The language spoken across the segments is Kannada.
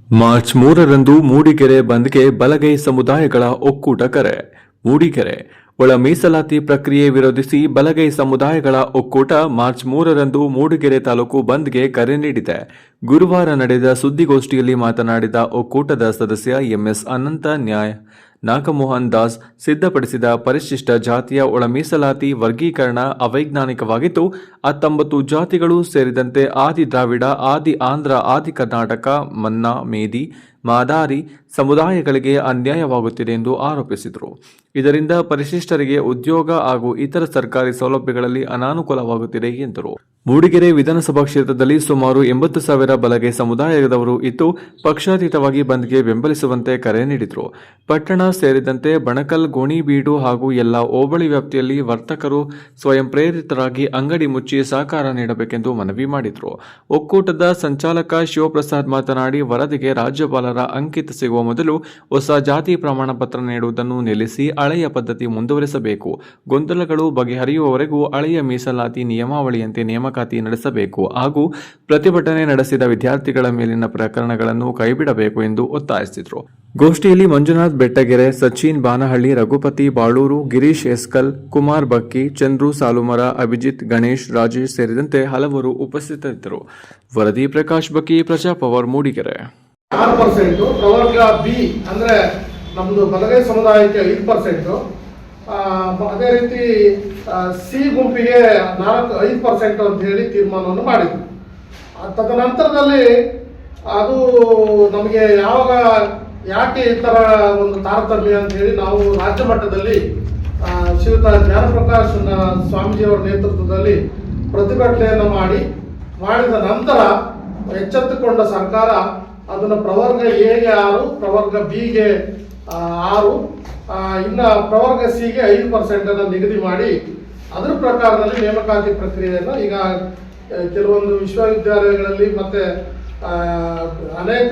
ಮಾರ್ಚ್ 3ರಂದು ಮೂಡಿಗೆರೆ ಬಂದ್ಗೆ ಬಲಗೈ ಸಮುದಾಯಗಳ ಒಕ್ಕೂಟ ಕರೆ. ಮೂಡಿಗೆರೆ ಒಳ ಮೀಸಲಾತಿ ಪ್ರಕ್ರಿಯೆ ವಿರೋಧಿಸಿ ಬಲಗೈ ಸಮುದಾಯಗಳ ಒಕ್ಕೂಟ ಮಾರ್ಚ್ 3ರಂದು ಮೂಡಿಗೆರೆ ತಾಲೂಕು ಬಂದ್ಗೆ ಕರೆ ನೀಡಿದೆ. ಗುರುವಾರ ನಡೆದ ಸುದ್ದಿಗೋಷ್ಠಿಯಲ್ಲಿ ಮಾತನಾಡಿದ ಒಕ್ಕೂಟದ ಸದಸ್ಯ ಎಂಎಸ್ ಅನಂತ ನಾಗಮೋಹನ್ ದಾಸ್, ಸಿದ್ಧಪಡಿಸಿದ ಪರಿಶಿಷ್ಟ ಜಾತಿಯ ಒಳ ಮೀಸಲಾತಿ ವರ್ಗೀಕರಣ ಅವೈಜ್ಞಾನಿಕವಾಗಿದ್ದು 19 ಜಾತಿಗಳು ಸೇರಿದಂತೆ ಆದಿ ದ್ರಾವಿಡ, ಆದಿ ಆಂಧ್ರ, ಆದಿ ಕರ್ನಾಟಕ, ಮನ್ನಾ, ಮೇದಿ, ಮಾದಾರಿ ಸಮುದಾಯಗಳಿಗೆ ಅನ್ಯಾಯವಾಗುತ್ತಿದೆ ಎಂದು ಆರೋಪಿಸಿದರು. ಇದರಿಂದ ಪರಿಶಿಷ್ಟರಿಗೆ ಉದ್ಯೋಗ ಹಾಗೂ ಇತರ ಸರ್ಕಾರಿ ಸೌಲಭ್ಯಗಳಲ್ಲಿ ಅನಾನುಕೂಲವಾಗುತ್ತಿದೆ ಎಂದರು. ಮೂಡಿಗೆರೆ ವಿಧಾನಸಭಾ ಕ್ಷೇತ್ರದಲ್ಲಿ ಸುಮಾರು 80,000 ಬಲಗೈ ಸಮುದಾಯದವರು ಇದ್ದು ಪಕ್ಷಾತೀತವಾಗಿ ಬಂದ್ಗೆ ಬೆಂಬಲಿಸುವಂತೆ ಕರೆ ನೀಡಿದರು. ಪಟ್ಟಣ ಸೇರಿದಂತೆ ಬಣಕಲ್, ಗೋಣಿಬೀಡು ಹಾಗೂ ಎಲ್ಲ ಹೋಬಳಿ ವ್ಯಾಪ್ತಿಯಲ್ಲಿ ವರ್ತಕರು ಸ್ವಯಂ ಪ್ರೇರಿತರಾಗಿ ಅಂಗಡಿ ಮುಚ್ಚಿ ಸಹಕಾರ ನೀಡಬೇಕೆಂದು ಮನವಿ ಮಾಡಿದರು. ಒಕ್ಕೂಟದ ಸಂಚಾಲಕ ಶಿವಪ್ರಸಾದ್ ಮಾತನಾಡಿ, ವರದಿಗೆ ರಾಜ್ಯಪಾಲರ ಅಂಕಿತ ಸಿಗುವ ಮೊದಲು ಹೊಸ ಜಾತಿ ಪ್ರಮಾಣ ಪತ್ರ ನೀಡುವುದನ್ನು ನಿಲ್ಲಿಸಿ ಹಳೆಯ ಪದ್ಧತಿ ಮುಂದುವರೆಸಬೇಕು. ಗೊಂದಲಗಳು ಬಗೆಹರಿಯುವವರೆಗೂ ಹಳೆಯ ಮೀಸಲಾತಿ ನಿಯಮಾವಳಿಯಂತೆ ನೇಮಕಾತಿ ನಡೆಸಬೇಕು ಹಾಗೂ ಪ್ರತಿಭಟನೆ ನಡೆಸಿದ ವಿದ್ಯಾರ್ಥಿಗಳ ಮೇಲಿನ ಪ್ರಕರಣಗಳನ್ನು ಕೈಬಿಡಬೇಕು ಎಂದು ಒತ್ತಾಯಿಸಿದರು. ಗೋಷ್ಠಿಯಲ್ಲಿ ಮಂಜುನಾಥ್ ಬೆಟ್ಟಗೆರೆ, ಸಚಿನ್ ಬಾನಹಳ್ಳಿ, ರಘುಪತಿ ಬಾಳೂರು, ಗಿರೀಶ್ ಎಸ್ಕಲ್, ಕುಮಾರ್ ಬಕ್ಕಿ, ಚಂದ್ರು ಸಾಲುಮರ, ಅಭಿಜಿತ್, ಗಣೇಶ್, ರಾಜೇಶ್ ಸೇರಿದಂತೆ ಹಲವರು ಉಪಸ್ಥಿತರಿದ್ದರು. ವರದಿ ಪ್ರಕಾಶ್ ಬಕ್ಕಿ, ಪ್ರಜಾಪವರ್, ಮೂಡಿಗೆರೆ. 6% ಪ್ರವರ್ಗ ಬಿ ಅಂದರೆ ನಮ್ಮದು ಬಲಗೈ ಸಮುದಾಯಕ್ಕೆ 5%, ಅದೇ ರೀತಿ ಸಿ ಗುಂಪಿಗೆ 5% ಅಂತ ಹೇಳಿ ತೀರ್ಮಾನವನ್ನು ಮಾಡಿದ್ವಿ. ತದನಂತರದಲ್ಲಿ ಅದು ನಮಗೆ ಯಾಕೆ ಈ ಥರ ಒಂದು ತಾರತಮ್ಯ ಅಂತ ಹೇಳಿ ನಾವು ರಾಜ್ಯ ಮಟ್ಟದಲ್ಲಿ ಶ್ರೀಯುತ ಜ್ಞಾನಪ್ರಕಾಶ್ ಸ್ವಾಮೀಜಿಯವರ ನೇತೃತ್ವದಲ್ಲಿ ಪ್ರತಿಭಟನೆಯನ್ನು ಮಾಡಿದ ನಂತರ ಎಚ್ಚೆತ್ತುಕೊಂಡ ಸರ್ಕಾರ ಅದನ್ನು ಪ್ರವರ್ಗ ಎಗೆ 6, ಪ್ರವರ್ಗ ಬಿಗೆ 6, ಇನ್ನು ಪ್ರವರ್ಗ ಸಿಗೆ 5% ನಿಗದಿ ಮಾಡಿ ಅದರ ಪ್ರಕಾರದಲ್ಲಿ ನೇಮಕಾತಿ ಪ್ರಕ್ರಿಯೆಯನ್ನು ಈಗ ಕೆಲವೊಂದು ವಿಶ್ವವಿದ್ಯಾಲಯಗಳಲ್ಲಿ ಮತ್ತೆ ಅನೇಕ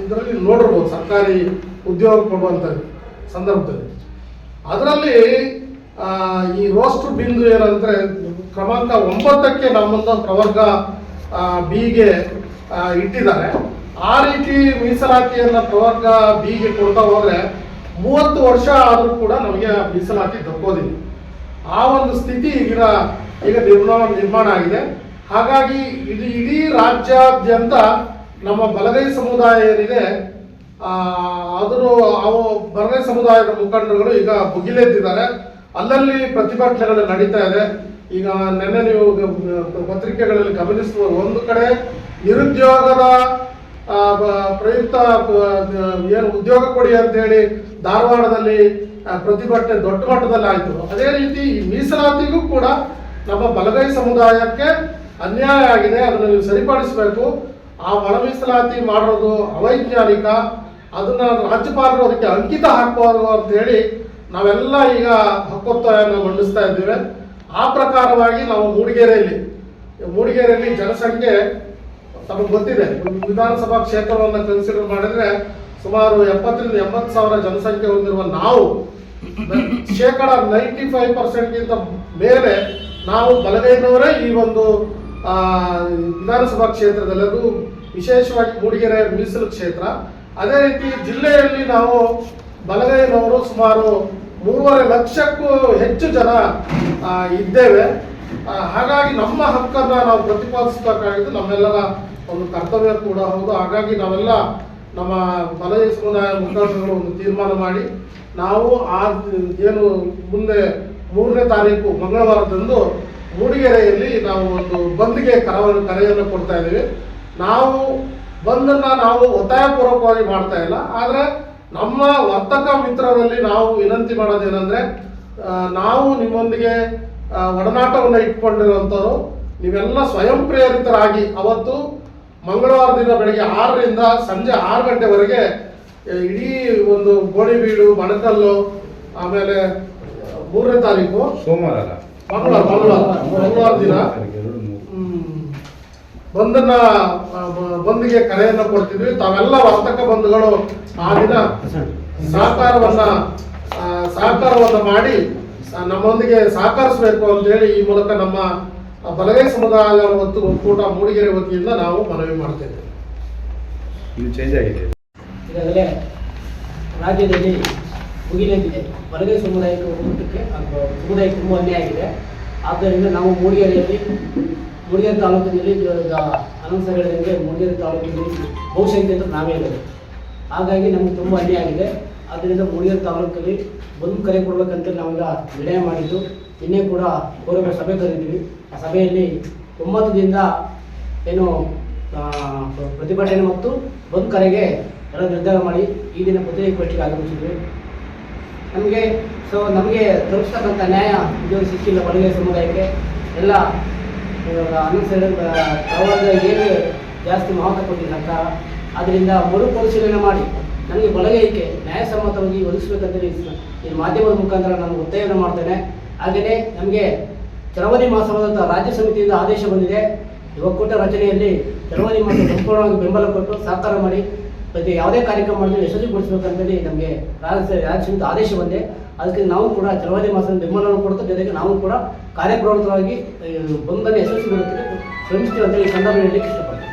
ಇದರಲ್ಲಿ ನೋಡಿರ್ಬೋದು, ಸರ್ಕಾರಿ ಉದ್ಯೋಗ ಕೊಡುವಂಥ ಸಂದರ್ಭದಲ್ಲಿ. ಅದರಲ್ಲಿ ಈ ರೋಸ್ಟರ್ ಬಿಂದು ಏನಂದರೆ ಕ್ರಮಾಂಕ 9ಕ್ಕೆ ನಮ್ಮನ್ನು ಪ್ರವರ್ಗ ಬಿಗೆ ಇಟ್ಟಿದ್ದಾರೆ. ಆ ರೀತಿ ಮೀಸಲಾತಿಯನ್ನು ಪ್ರವರ್ಗ ಬಿಗೆ ಕೊಡ್ತಾ ಹೋದರೆ 30 ವರ್ಷ ಆದರೂ ಕೂಡ ನಮಗೆ ಮೀಸಲಾತಿ ದಕ್ಕೋದಿಲ್ಲ. ಆ ಒಂದು ಸ್ಥಿತಿ ಈಗ ನಿರ್ಮಾಣ ಆಗಿದೆ. ಹಾಗಾಗಿ ಇಡೀ ರಾಜ್ಯಾದ್ಯಂತ ನಮ್ಮ ಬಲಗೈ ಸಮುದಾಯ ಏನಿದೆ ಬಲಗೈ ಸಮುದಾಯದ ಮುಖಂಡರುಗಳು ಈಗ ಭುಗಿಲೆದ್ದಿದ್ದಾರೆ. ಅಲ್ಲಲ್ಲಿ ಪ್ರತಿಭಟನೆಗಳು ನಡೀತಾ ಇದೆ. ಈಗ ನೆನ್ನೆ ನೀವು ಪತ್ರಿಕೆಗಳಲ್ಲಿ ಗಮನಿಸುವ ಒಂದು ಕಡೆ ನಿರುದ್ಯೋಗದ ಪ್ರಯುಕ್ತ ಏನು ಉದ್ಯೋಗ ಕೊಡಿ ಅಂತೇಳಿ ಧಾರವಾಡದಲ್ಲಿ ಪ್ರತಿಭಟನೆ ದೊಡ್ಡ ಮಟ್ಟದಲ್ಲಿ ಆಯಿತು. ಅದೇ ರೀತಿ ಈ ಮೀಸಲಾತಿಗೂ ಕೂಡ ನಮ್ಮ ಬಲಗೈ ಸಮುದಾಯಕ್ಕೆ ಅನ್ಯಾಯ ಆಗಿದೆ. ಅದನ್ನು ನೀವು ಸರಿಪಡಿಸಬೇಕು. ಆ ಒಳ ಮೀಸಲಾತಿ ಮಾಡೋದು ಅವೈಜ್ಞಾನಿಕ. ಅದನ್ನು ರಾಜ್ಯಪಾಲರು ಅದಕ್ಕೆ ಅಂಕಿತ ಹಾಕಬಾರದು ಅಂತೇಳಿ ನಾವೆಲ್ಲ ಈಗ ಹಕ್ಕೊತ್ತಾಯವನ್ನು ಮಂಡಿಸ್ತಾ ಇದ್ದೇವೆ. ಆ ಪ್ರಕಾರವಾಗಿ ನಾವು ಮೂಡಿಗೆರೆಯಲ್ಲಿ ಜನಸಂಖ್ಯೆ ತಮಗೆ ಗೊತ್ತಿದೆ. ವಿಧಾನಸಭಾ ಕ್ಷೇತ್ರವನ್ನು ಕನ್ಸಿಡರ್ ಮಾಡಿದ್ರೆ ಸುಮಾರು 70ರಿಂದ 80,000 ಜನಸಂಖ್ಯೆ ಹೊಂದಿರುವ ನಾವು 95%ಗಿಂತ ಮೇಲೆ ನಾವು ಬಲಗೈನವರೇ ಈ ಒಂದು ವಿಧಾನಸಭಾ ಕ್ಷೇತ್ರದಲ್ಲಿ, ಅದು ವಿಶೇಷವಾಗಿ ಮೂಡಿಗೆರೆ ಮೀಸಲು ಕ್ಷೇತ್ರ. ಅದೇ ರೀತಿ ಜಿಲ್ಲೆಯಲ್ಲಿ ನಾವು ಬಲಗೈನವರು ಸುಮಾರು 3.5 ಲಕ್ಷಕ್ಕೂ ಹೆಚ್ಚು ಜನ ಇದ್ದೇವೆ. ಹಾಗಾಗಿ ನಮ್ಮ ಹಕ್ಕನ್ನು ನಾವು ಪ್ರತಿಪಾದಿಸಬೇಕಾಗಿದ್ದು ನಮ್ಮೆಲ್ಲರ ಒಂದು ಕರ್ತವ್ಯ ಕೂಡ ಹೌದು. ಹಾಗಾಗಿ ನಾವೆಲ್ಲ ನಮ್ಮ ಬಲಗೈ ಸಮುದಾಯ ಮುಖಂಡರುಗಳು ಒಂದು ತೀರ್ಮಾನ ಮಾಡಿ ನಾವು ಏನು ಮುಂದೆ 3ನೇ ತಾರೀಕು ಮಂಗಳವಾರದಂದು ಮೂಡಿಗೆರೆಯಲ್ಲಿ ನಾವು ಒಂದು ಬಂದ್ಗೆ ಕರೆಯನ್ನು ಕೊಡ್ತಾ ಇದ್ದೀವಿ. ನಾವು ಬಂದನ್ನು ನಾವು ಒತ್ತಾಯಪೂರ್ವಕವಾಗಿ ಮಾಡ್ತಾ ಇಲ್ಲ. ಆದರೆ ನಮ್ಮ ವರ್ತಕ ಮಿತ್ರರಲ್ಲಿ ನಾವು ವಿನಂತಿ ಮಾಡೋದೇನೆಂದರೆ, ನಾವು ನಿಮ್ಮೊಂದಿಗೆ ಒಡನಾಟವನ್ನು ಇಟ್ಕೊಂಡಿರುವಂಥವ್ರು ನೀವೆಲ್ಲ ಸ್ವಯಂ ಪ್ರೇರಿತರಾಗಿ ಅವತ್ತು ಮಂಗಳವಾರ ದಿನ ಬೆಳಗ್ಗೆ 6ರಿಂದ ಸಂಜೆ 6 ಗಂಟೆವರೆಗೆ ಇಡೀ ಒಂದು ಗೋಣಿಬೀಡು, ಬಣಕಲ್ಲು, ಆಮೇಲೆ 3ನೇ ತಾರೀಕು ಮಂಗಳವಾರ ದಿನ ಬಂದ್ಗೆ ಕರೆಯನ್ನು ಕೊಡ್ತಿದ್ವಿ. ತಾವೆಲ್ಲ ವರ್ತಕ ಬಂಧುಗಳು ಆ ದಿನ ಸಹಕಾರವನ್ನ ಮಾಡಿ ನಮ್ಮೊಂದಿಗೆ ಸಹಕರಿಸಬೇಕು ಅಂತೇಳಿ ಈ ಮೂಲಕ ನಮ್ಮ ಬಲಗೈ ಸಮುದಾಯದ ಒಕ್ಕೂಟ ಮೂಡಿಗೆರೆ ವತಿಯಿಂದ ನಾವು ಮನವಿ ಮಾಡ್ತೇವೆ. ಇದು ಚೇಂಜ್ ಆಗಿದೆ. ಈಗಾಗಲೇ ರಾಜ್ಯದಲ್ಲಿ ಮುಗಿಲೆಂದಿದೆ. ಬಲಗೈ ಸಮುದಾಯಕ್ಕೆ ಒಕ್ಕೂಟಕ್ಕೆ ಸಮುದಾಯಕ್ಕೆ ತುಂಬ ಅನ್ಯಾಯ ಆಗಿದೆ. ಆದ್ದರಿಂದ ನಾವು ಮೂಡಿಗೆರೆ ತಾಲೂಕಿನಲ್ಲಿ ಅನೌನ್ಸರ್ ಹೇಳಿದಂಗೆ ಮೂಡಿಗೆರೆ ತಾಲೂಕಿನಲ್ಲಿ ಬಹುಸಂಖ್ಯಾತರು ನಾವೇ ಇರೋದು. ಹಾಗಾಗಿ ನಮಗೆ ತುಂಬ ಅನ್ಯಾಯ ಆಗಿದೆ. ಆದ್ದರಿಂದ ಮೂಡಿಗೆರೆ ತಾಲೂಕಲ್ಲಿ ಬಂದು ಕರೆ ಕೊಡಬೇಕಂತ ನಾವೆಲ್ಲ ನಿರ್ಣಯ ಮಾಡಿದ್ದು. ನಿನ್ನೆ ಕೂಡ ಗೌರವ ಸಭೆ ಕರೆದಿದ್ವಿ. ಆ ಸಭೆಯಲ್ಲಿ 9 ದಿನದಿಂದ ಏನು ಪ್ರತಿಭಟನೆ ಮತ್ತು ಬಂದ್ ಕರೆಗೆ ಎಲ್ಲ ನಿರ್ಧಾರ ಮಾಡಿ ಈ ದಿನ ಪತ್ರಿಕಾಗೋಷ್ಠಿಗೆ ಆಗಮಿಸಿದ್ವಿ. ನಮಗೆ ತಲುಪಿಸ್ತಕ್ಕಂಥ ನ್ಯಾಯ ಇದುವರೆಗೆ ಸಿಕ್ಕಿಲ್ಲ. ಬಲಗೈ ಸಮುದಾಯಕ್ಕೆ ಎಲ್ಲ ಹೇಗೆ ಜಾಸ್ತಿ ಮಹತ್ವ ಕೊಟ್ಟಿದೆ ಸರ್ಕಾರ. ಆದ್ದರಿಂದ ಮರುಪರಿಶೀಲನೆ ಮಾಡಿ ನನಗೆ ಬಲಗೈಗೆ ನ್ಯಾಯಸಮ್ಮತವಾಗಿ ಒದಗಿಸಬೇಕಂತೇಳಿ ಈ ಮಾಧ್ಯಮದ ಮುಖಾಂತರ ನಾನು ಒತ್ತಾಯವನ್ನು ಮಾಡ್ತೇನೆ. ಹಾಗೆಯೇ ನಮಗೆ ಚರವಣಿ ಮಾಸವಾದಂಥ ರಾಜ್ಯ ಸಮಿತಿಯಿಂದ ಆದೇಶ ಬಂದಿದೆ. ಒಕ್ಕೂಟ ರಚನೆಯಲ್ಲಿ ಚರವಣಿ ಮಾಸ ಸಂಪೂರ್ಣವಾಗಿ ಬೆಂಬಲ ಕೊಟ್ಟು ಸಹಕಾರ ಮಾಡಿ ಮತ್ತು ಯಾವುದೇ ಕಾರ್ಯಕ್ರಮ ಮಾಡಿದ್ರೆ ಯಶಸ್ವಿಗೊಳಿಸಬೇಕಂತೇಳಿ ನಮಗೆ ರಾಜ್ಯ ಸಮಿತಿ ಆದೇಶ ಬಂದಿದೆ. ಅದಕ್ಕೆ ನಾವು ಕೂಡ ಚರವಣಿ ಮಾಸದ ಬೆಂಬಲವನ್ನು ಕೊಡ್ತಾ ಜೊತೆಗೆ ನಾವು ಕೂಡ ಕಾರ್ಯಪ್ರವೃತ್ತವಾಗಿ ಬಂದನ್ನು ಯಶಸ್ವಿಗೊಳಿಸಲಿಕ್ಕೆ ಶ್ರಮಿಸ್ತೀವಿ ಅಂತೇಳಿ ಈ ಸಂದರ್ಭ ಹೇಳಲಿಕ್ಕೆ ಇಷ್ಟಪಡ್ತೀವಿ.